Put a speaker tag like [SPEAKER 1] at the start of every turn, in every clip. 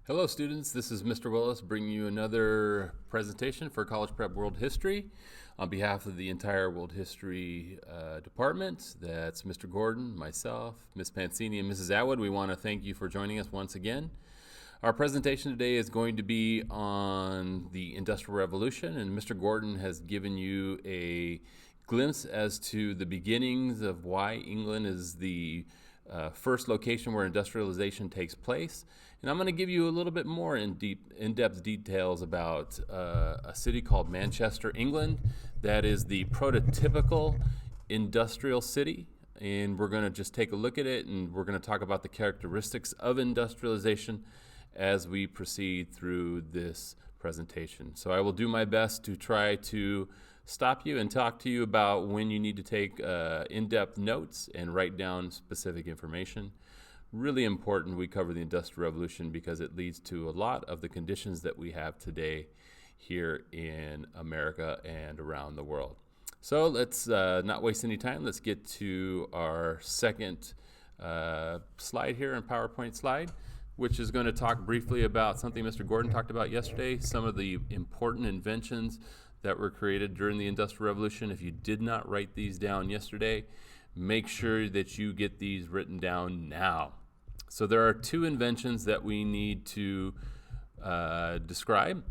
[SPEAKER 1] Hello students, this is Mr. Willis bringing you another presentation for College Prep World History. On behalf of the entire World History department, that's Mr. Gordon, myself, Ms. Pancini, and Mrs. Atwood. We want to thank you for joining us once again. Our presentation today is going to be on the Industrial Revolution, and Mr. Gordon has given you a glimpse as to the beginnings of why England is the first location where industrialization takes place. And I'm going to give you a little bit more in-depth details about a city called Manchester, England, that is the prototypical industrial city. And we're going to just take a look at it, and we're going to talk about the characteristics of industrialization as we proceed through this presentation. So I will do my best to try to stop you and talk to you about when you need to take in-depth notes and write down specific information. Really important we cover the Industrial Revolution because it leads to a lot of the conditions that we have today here in America and around the world. So let's not waste any time. Let's get to our second slide here, a PowerPoint slide, which is going to talk briefly about something Mr. Gordon talked about yesterday, some of the important inventions that were created during the Industrial Revolution. If you did not write these down yesterday, make sure that you get these written down now. So there are two inventions that we need to describe.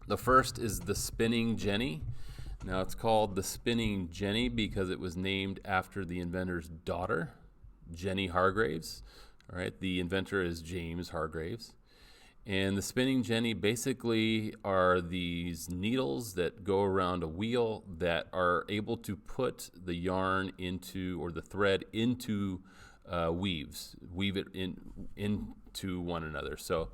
[SPEAKER 1] The first is the spinning jenny. Now it's called the spinning jenny because it was named after the inventor's daughter, Jenny Hargreaves. All right, the inventor is James Hargreaves. And the spinning jenny basically are these needles that go around a wheel that are able to put the yarn into, or the thread into weave it into one another. So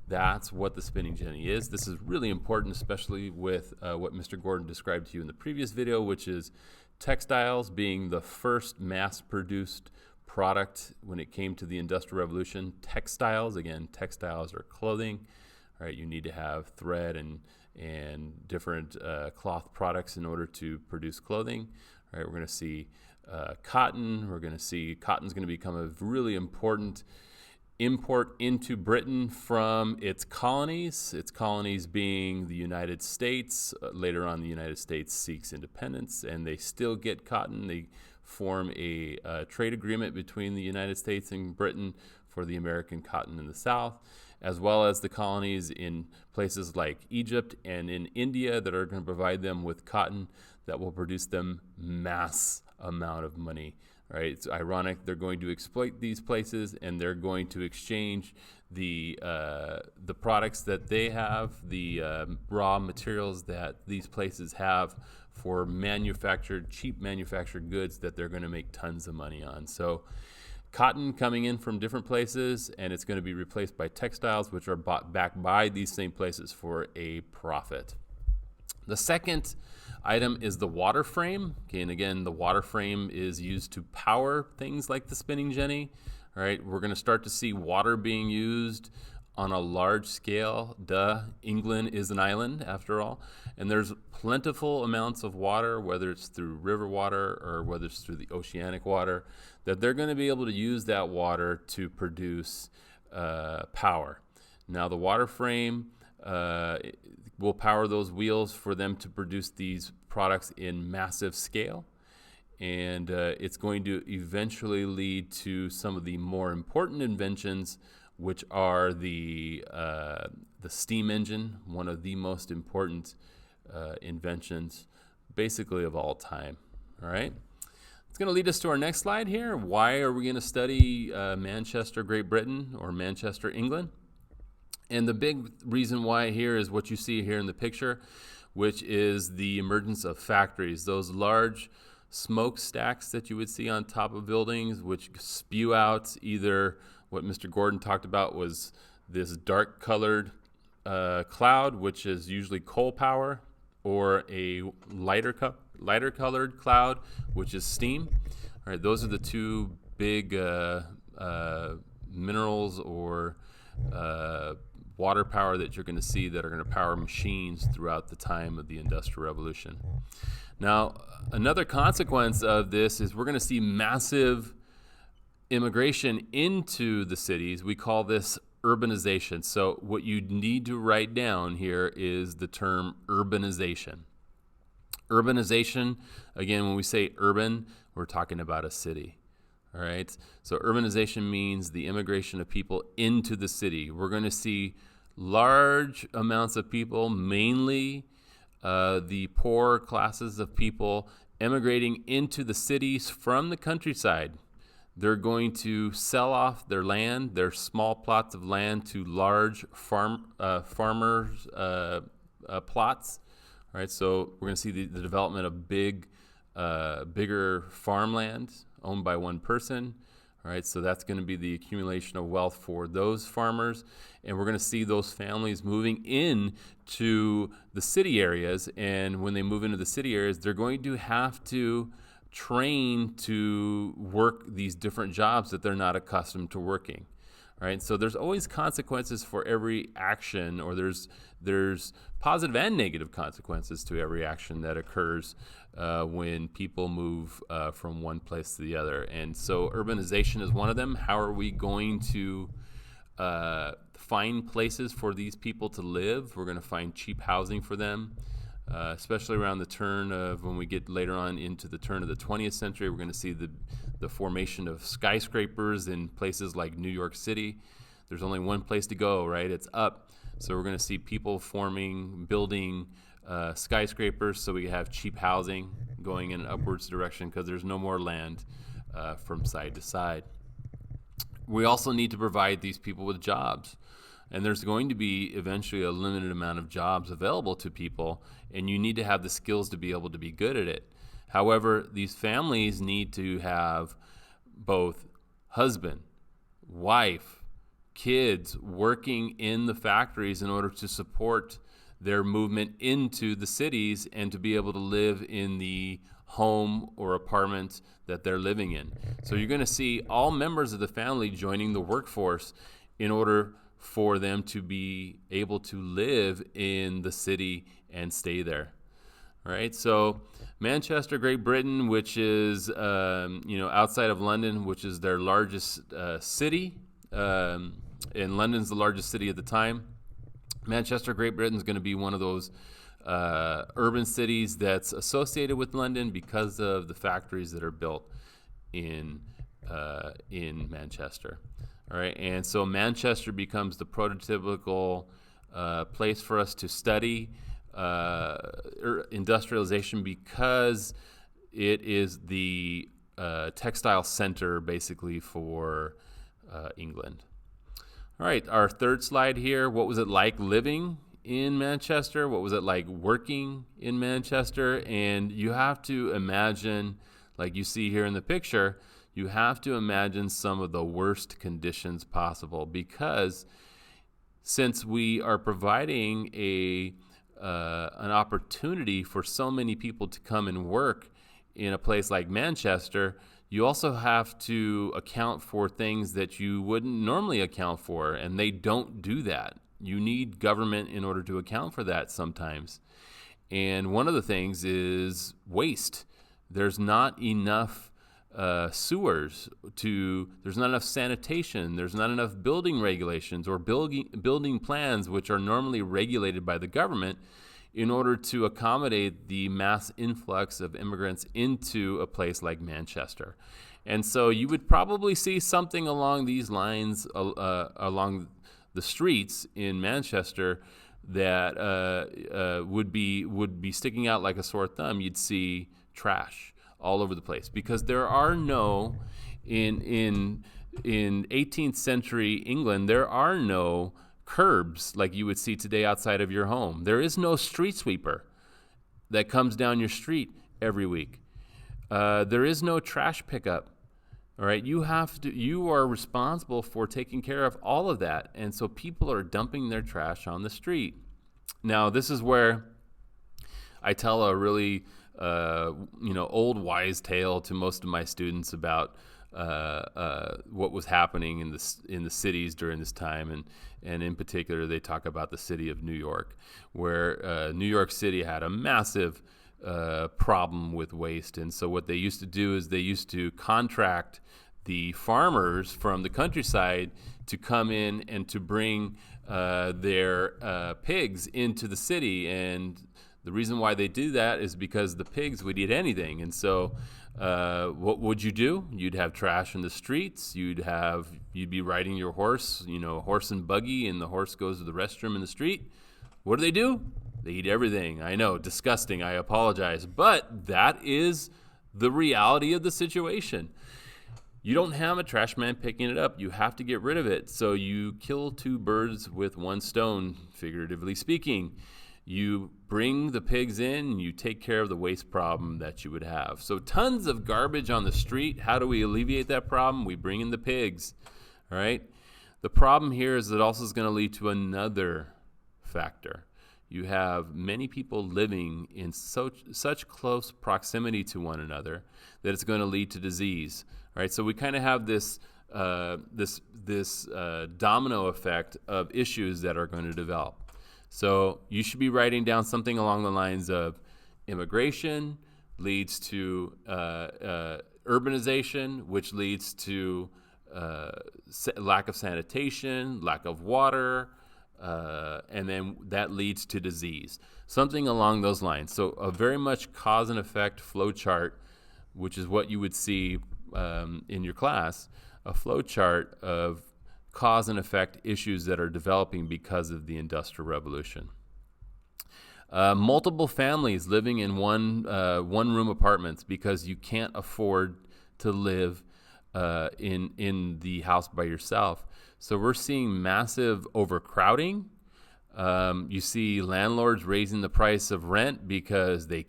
[SPEAKER 1] that's what the spinning jenny is. This is really important, especially with what Mr. Gordon described to you in the previous video, which is textiles being the first mass-produced product when it came to the Industrial Revolution. Textiles, again, textiles are clothing. All right, you need to have thread and different cloth products in order to produce clothing. All right, we're going to see cotton. We're going to see cotton's going to become a really important import into Britain from its colonies being the United States. Later on, the United States seeks independence, and they still get cotton. They form a trade agreement between the United States and Britain for the American cotton in the South, as well as the colonies in places like Egypt and in India that are going to provide them with cotton that will produce them mass amount of money. Right? It's ironic they're going to exploit these places, and they're going to exchange the products that they have, the raw materials that these places have, for cheap manufactured goods that they're going to make tons of money on. So cotton coming in from different places, and it's going to be replaced by textiles, which are bought back by these same places for a profit. The second item is the water frame. Okay, and again, the water frame is used to power things like the spinning jenny. All right, we're going to start to see water being used on a large scale. England is an island after all, and there's plentiful amounts of water, whether it's through river water or whether it's through the oceanic water, that they're going to be able to use that water to produce power. Now the water frame will power those wheels for them to produce these products in massive scale, and it's going to eventually lead to some of the more important inventions, which are the steam engine, one of the most important inventions basically of all time. All right, it's going to lead us to our next slide here. Why are we going to study Manchester, Great Britain, or Manchester, England? And the big reason why here is what you see here in the picture, which is the emergence of factories, those large smokestacks that you would see on top of buildings, which spew out either what Mr. Gordon talked about was this dark colored cloud, which is usually coal power, or a lighter colored cloud, which is steam. All right, those are the two big minerals or water power that you're going to see that are going to power machines throughout the time of the Industrial Revolution. Now, another consequence of this is we're going to see massive immigration into the cities. We call this urbanization. So what you need to write down here is the term urbanization. Urbanization, again, when we say urban, we're talking about a city. All right. So urbanization means the immigration of people into the city. We're going to see large amounts of people, mainly the poor classes of people, emigrating into the cities from the countryside. They're going to sell off their land, their small plots of land, to large farmers' plots. All right, so we're going to see the development of bigger farmland owned by one person. All right, so that's going to be the accumulation of wealth for those farmers, and we're going to see those families moving in to the city areas. And when they move into the city areas, they're going to have to train to work these different jobs that they're not accustomed to working. Right, so there's always consequences for every action, or there's positive and negative consequences to every action that occurs when people move from one place to the other. And so urbanization is one of them. How are we going to find places for these people to live? We're going to find cheap housing for them, especially around the turn of, when we get later on into the turn of the 20th century. We're going to see the formation of skyscrapers in places like New York City. There's only one place to go, right? It's up. So we're going to see people building skyscrapers, so we have cheap housing going in an upwards direction because there's no more land from side to side. We also need to provide these people with jobs. And there's going to be eventually a limited amount of jobs available to people, and you need to have the skills to be able to be good at it. However, these families need to have both husband, wife, kids working in the factories in order to support their movement into the cities and to be able to live in the home or apartment that they're living in. So you're going to see all members of the family joining the workforce in order for them to be able to live in the city and stay there. All right, so Manchester, Great Britain, which is outside of London, which is their largest city, and London's the largest city at the time. Manchester, Great Britain is going to be one of those urban cities that's associated with London because of the factories that are built in Manchester. All right, and so Manchester becomes the prototypical place for us to study industrialization because it is the textile center basically for England. All right, our third slide here. What was it like living in Manchester? What was it like working in Manchester? And you have to imagine, like you see here in the picture, you have to imagine some of the worst conditions possible, because since we are providing an opportunity for so many people to come and work in a place like Manchester, you also have to account for things that you wouldn't normally account for, and they don't do that. You need government in order to account for that sometimes. And one of the things is waste. There's not enough sewers, there's not enough sanitation, there's not enough building regulations or building plans, which are normally regulated by the government, in order to accommodate the mass influx of immigrants into a place like Manchester. And so you would probably see something along these lines along the streets in Manchester that would be sticking out like a sore thumb. You'd see trash all over the place, because there are no, in 18th century England, there are no curbs like you would see today outside of your home. There is no street sweeper that comes down your street every week. There is no trash pickup. All right, you are responsible for taking care of all of that, and so people are dumping their trash on the street. Now, this is where I tell a really old wise tale to most of my students about what was happening in the cities during this time, and in particular, they talk about the city of New York, where New York City had a massive problem with waste. And so what they used to do is they used to contract the farmers from the countryside to come in and to bring their pigs into the city. And the reason why they do that is because the pigs would eat anything. And so what would you do? You'd have trash in the streets. You'd be riding your horse, horse and buggy, and the horse goes to the restroom in the street. What do? They eat everything. I know, disgusting. I apologize. But that is the reality of the situation. You don't have a trash man picking it up. You have to get rid of it. So you kill two birds with one stone, figuratively speaking. You bring the pigs in, and you take care of the waste problem that you would have. So tons of garbage on the street. How do we alleviate that problem? We bring in the pigs, all right? The problem here is it also is going to lead to another factor. You have many people living in such close proximity to one another that it's going to lead to disease, right? So we kind of have this domino effect of issues that are going to develop. So you should be writing down something along the lines of immigration leads to urbanization, which leads to lack of sanitation, lack of water, and then that leads to disease. Something along those lines. So a very much cause and effect flow chart, which is what you would see in your class, a flow chart of cause and effect issues that are developing because of the Industrial Revolution. Multiple families living in one-room apartments because you can't afford to live in the house by yourself. So we're seeing massive overcrowding. You see landlords raising the price of rent because they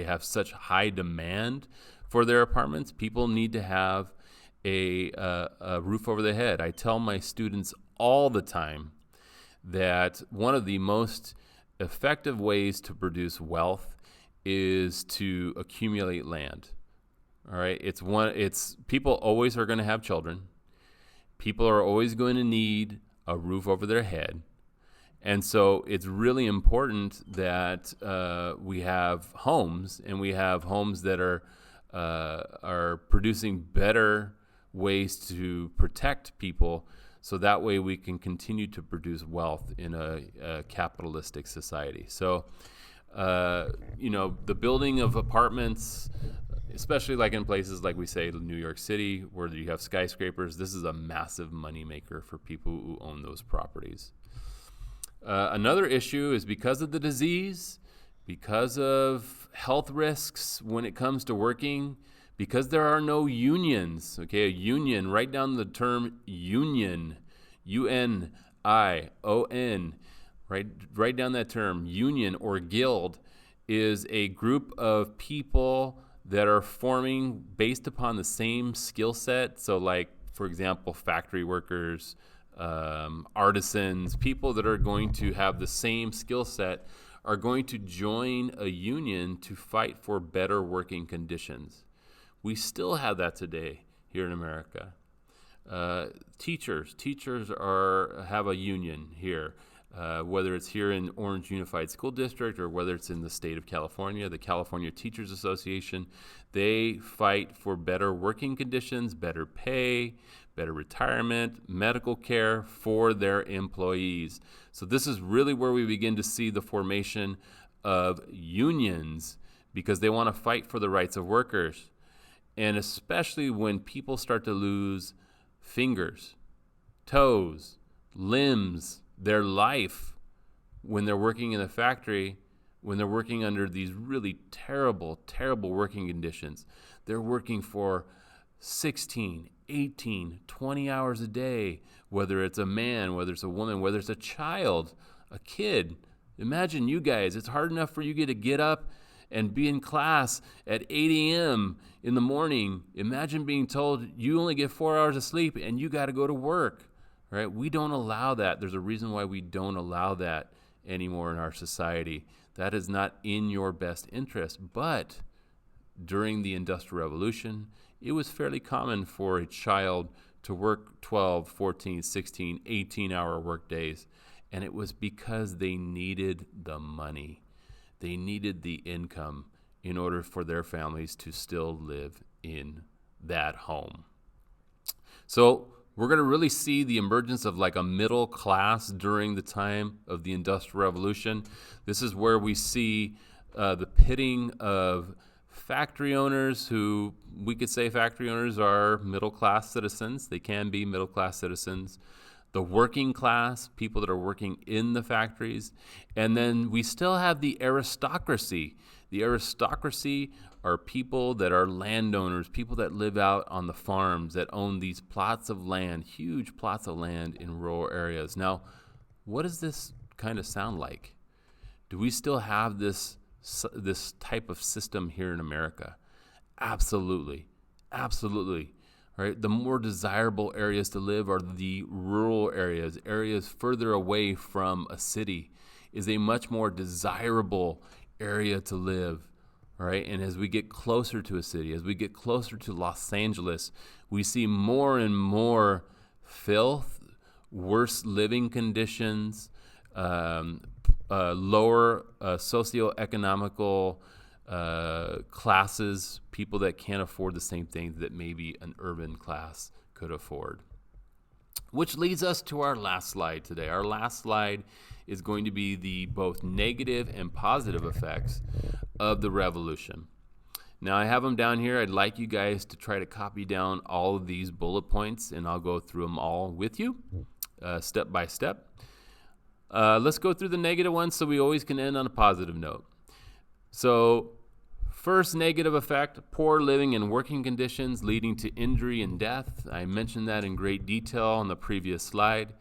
[SPEAKER 1] have such high demand for their apartments. People need to have a roof over their head. I tell my students all the time that one of the most effective ways to produce wealth is to accumulate land. All right, it's people always are going to have children. People are always going to need a roof over their head. And so it's really important that we have homes, and we have homes that are producing better ways to protect people, so that way we can continue to produce wealth in a capitalistic society. So, the building of apartments, especially like in places like we say New York City, where you have skyscrapers, this is a massive moneymaker for people who own those properties. Another issue is because of the disease, because of health risks when it comes to working, because there are no unions. Okay, a union, write down the term union, UNION, write down that term. Union or guild is a group of people that are forming based upon the same skill set. So like, for example, factory workers, artisans, people that are going to have the same skill set are going to join a union to fight for better working conditions. We still have that today here in America. Teachers have a union here, whether it's here in Orange Unified School District or whether it's in the state of California, the California Teachers Association. They fight for better working conditions, better pay, better retirement, medical care for their employees. So this is really where we begin to see the formation of unions, because they want to fight for the rights of workers. And especially when people start to lose fingers, toes, limbs, their life when they're working in the factory, when they're working under these really terrible, terrible working conditions. They're working for 16, 18, 20 hours a day, whether it's a man, whether it's a woman, whether it's a child, a kid. Imagine you guys, it's hard enough for you to get up and be in class at 8 a.m. in the morning. Imagine being told you only get 4 hours of sleep and you got to go to work, right? We don't allow that. There's a reason why we don't allow that anymore in our society. That is not in your best interest. But during the Industrial Revolution, it was fairly common for a child to work 12, 14, 16, 18-hour work days. And it was because they needed the money. They needed the income in order for their families to still live in that home. So we're going to really see the emergence of like a middle class during the time of the Industrial Revolution. This is where we see the pitting of factory owners, who we could say factory owners are middle class citizens. They can be middle class citizens. The working class, people that are working in the factories. And then we still have the aristocracy. The aristocracy are people that are landowners, people that live out on the farms, that own these plots of land, huge plots of land in rural areas. Now, what does this kind of sound like? Do we still have this type of system here in America? Absolutely. Absolutely. Right? The more desirable areas to live are the rural areas. Areas further away from a city is a much more desirable area to live. Right? And as we get closer to a city, as we get closer to Los Angeles, we see more and more filth, worse living conditions, lower socioeconomical classes, people that can't afford the same things that maybe an urban class could afford. Which leads us to our last slide today. Our last slide is going to be the both negative and positive effects of the revolution. Now I have them down here. I'd like you guys to try to copy down all of these bullet points, and I'll go through them all with you step by step. Let's go through the negative ones so we always can end on a positive note. So first negative effect, poor living and working conditions leading to injury and death. I mentioned that in great detail on the previous slide.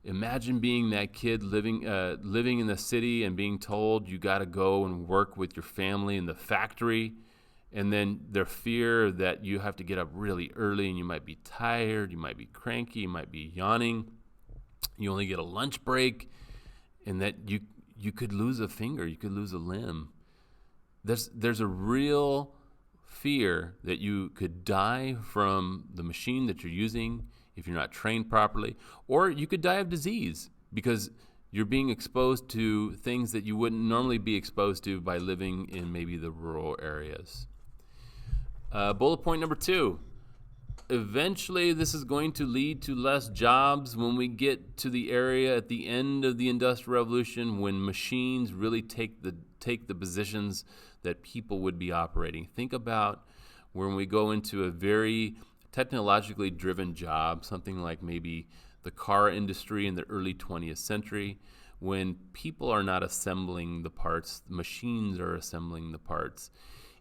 [SPEAKER 1] Imagine being that kid living in the city and being told you got to go and work with your family in the factory, and then their fear that you have to get up really early and you might be tired, you might be cranky, you might be yawning, you only get a lunch break, and that you could lose a finger, you could lose a limb. There's a real fear that you could die from the machine that you're using if you're not trained properly, or you could die of disease because you're being exposed to things that you wouldn't normally be exposed to by living in maybe the rural areas. Bullet point number 2. Eventually, this is going to lead to less jobs when we get to the area at the end of the Industrial Revolution, when machines really take the positions that people would be operating. Think about when we go into a very technologically driven job, something like maybe the car industry in the early 20th century, when people are not assembling the parts, machines are assembling the parts.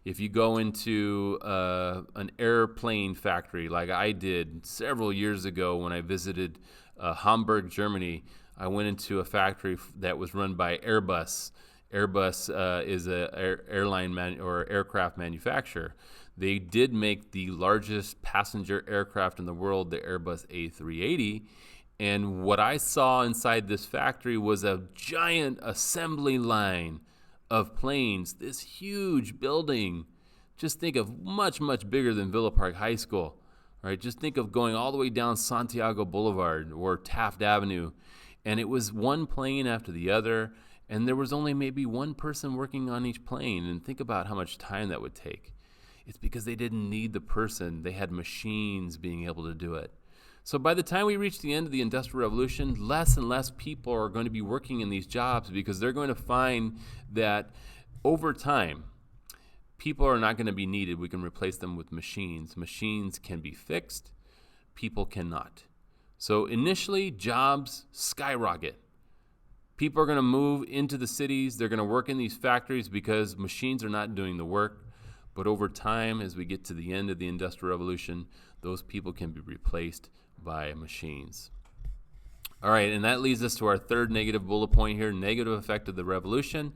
[SPEAKER 1] If you go into an airplane factory like I did several years ago when I visited Hamburg, Germany, I went into a factory that was run by Airbus. Airbus is an airline or aircraft manufacturer. They did make the largest passenger aircraft in the world, the Airbus A380. And what I saw inside this factory was a giant assembly line of planes, this huge building. Just think of much, much bigger than Villa Park High School, right? Just think of going all the way down Santiago Boulevard or Taft Avenue. And it was one plane after the other, and there was only maybe one person working on each plane. And think about how much time that would take. It's because they didn't need the person. They had machines being able to do it. So by the time we reach the end of the Industrial Revolution, less and less people are going to be working in these jobs because they're going to find that over time, people are not going to be needed. We can replace them with machines. Machines can be fixed. People cannot. So initially, jobs skyrocket. People are going to move into the cities. They're going to work in these factories because machines are not doing the work. But over time, as we get to the end of the Industrial Revolution, those people can be replaced by machines. All right, and that leads us to our third negative bullet point here, negative effect of the revolution,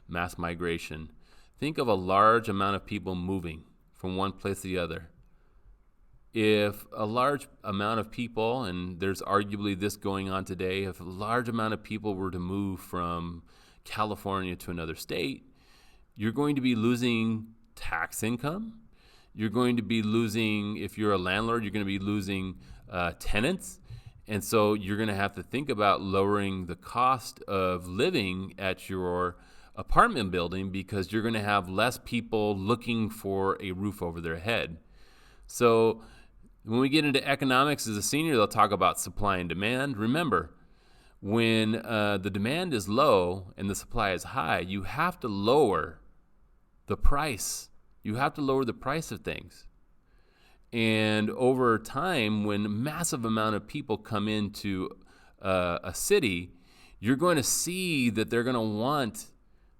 [SPEAKER 1] mass migration. Think of a large amount of people moving from one place to the other. If a large amount of people, and there's arguably this going on today, if a large amount of people were to move from California to another state, you're going to be losing tax income. You're going to be losing, if you're a landlord, you're going to be losing tenants. And so you're going to have to think about lowering the cost of living at your apartment building because you're going to have less people looking for a roof over their head. So when we get into economics as a senior, they'll talk about supply and demand. Remember, when the demand is low and the supply is high, you have to lower the price. You have to lower the price of things. And over time, when a massive amount of people come into a city, you're going to see that they're going to want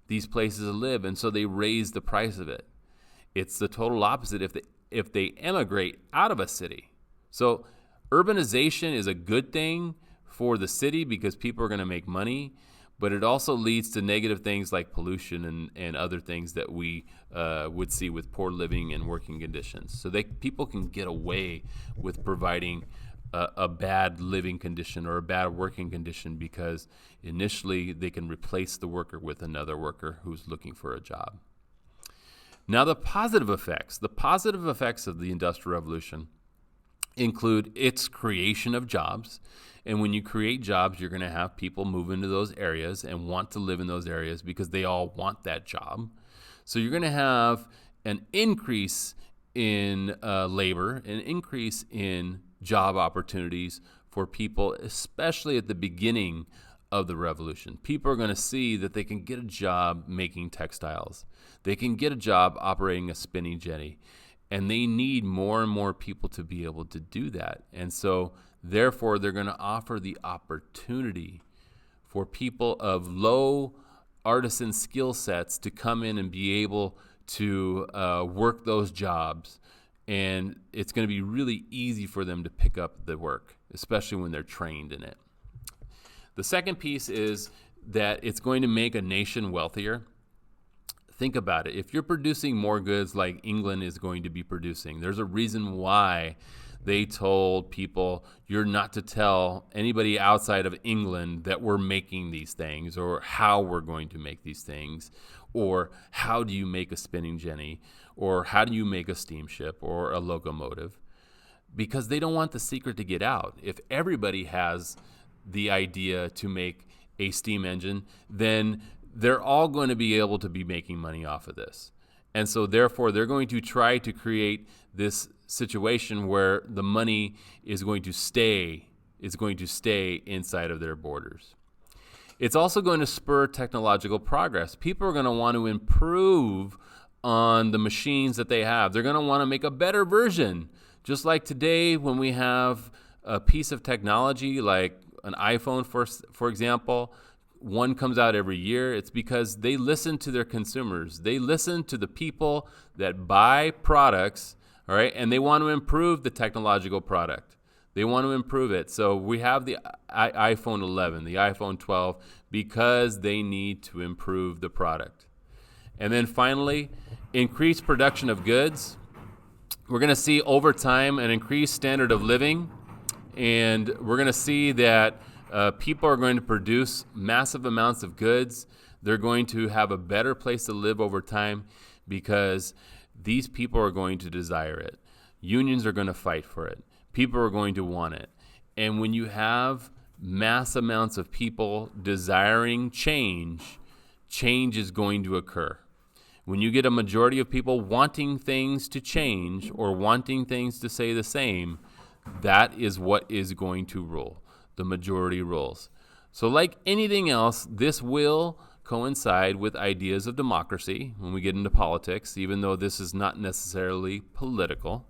[SPEAKER 1] these places to live, and so they raise the price of it. It's the total opposite if they emigrate out of a city. So urbanization is a good thing for the city because people are going to make money, but it also leads to negative things like pollution and other things that we would see with poor living and working conditions. So people can get away with providing a bad living condition or a bad working condition because initially they can replace the worker with another worker who's looking for a job. Now the positive effects of the Industrial Revolution include its creation of jobs. And when you create jobs, you're going to have people move into those areas and want to live in those areas because they all want that job. So you're going to have an increase in labor, an increase in job opportunities for people, especially at the beginning of the revolution. People are going to see that they can get a job making textiles. They can get a job operating a spinning jetty. And they need more and more people to be able to do that. And so, therefore, they're going to offer the opportunity for people of low artisan skill sets to come in and be able to work those jobs. And it's going to be really easy for them to pick up the work, especially when they're trained in it. The second piece is that it's going to make a nation wealthier. Think about it. If you're producing more goods like England is going to be producing, there's a reason why they told people you're not to tell anybody outside of England that we're making these things or how we're going to make these things or how do you make a spinning jenny or how do you make a steamship or a locomotive, because they don't want the secret to get out. If everybody has the idea to make a steam engine, then they're all going to be able to be making money off of this. And so therefore, they're going to try to create this situation where the money is going to stay inside of their borders. It's also going to spur technological progress. People are going to want to improve on the machines that they have. They're going to want to make a better version. Just like today when we have a piece of technology like an iPhone, for example, one comes out every year. It's because they listen to their consumers. They listen to the people that buy products, all right, and they want to improve the technological product. They want to improve it. So we have the iPhone 11, the iPhone 12, because they need to improve the product. And then finally, increased production of goods. We're going to see over time an increased standard of living, and we're going to see that people are going to produce massive amounts of goods. They're going to have a better place to live over time because these people are going to desire it. Unions are going to fight for it. People are going to want it. And when you have mass amounts of people desiring change, change is going to occur. When you get a majority of people wanting things to change or wanting things to stay the same, that is what is going to rule. The majority rules. So like anything else, this will coincide with ideas of democracy when we get into politics, even though this is not necessarily political.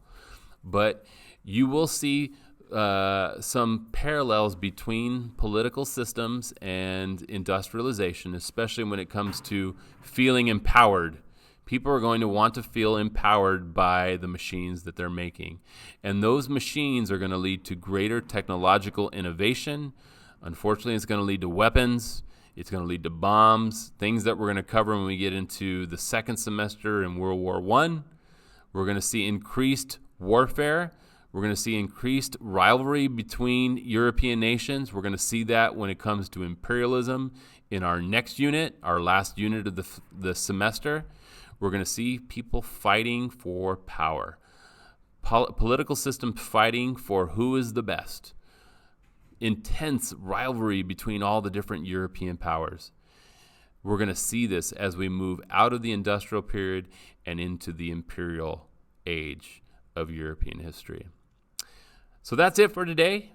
[SPEAKER 1] But you will see some parallels between political systems and industrialization, especially when it comes to feeling empowered. People are going to want to feel empowered by the machines that they're making. And those machines are going to lead to greater technological innovation. Unfortunately, it's going to lead to weapons. It's going to lead to bombs, things that we're going to cover when we get into the second semester in World War I. We're going to see increased warfare. We're going to see increased rivalry between European nations. We're going to see that when it comes to imperialism in our next unit, our last unit of the semester. We're going to see people fighting for power. Political systems fighting for who is the best. Intense rivalry between all the different European powers. We're going to see this as we move out of the industrial period and into the imperial age of European history. So that's it for today,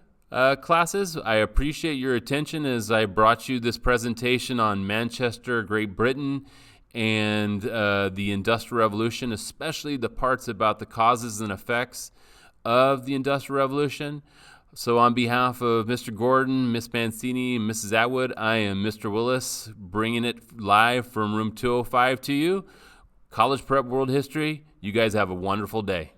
[SPEAKER 1] classes. I appreciate your attention as I brought you this presentation on Manchester, Great Britain, and the Industrial Revolution, especially the parts about the causes and effects of the Industrial Revolution. So on behalf of Mr. Gordon, Miss Mancini, and Mrs. Atwood, I am Mr. Willis, bringing it live from room 205 to you. College Prep World History, you guys have a wonderful day.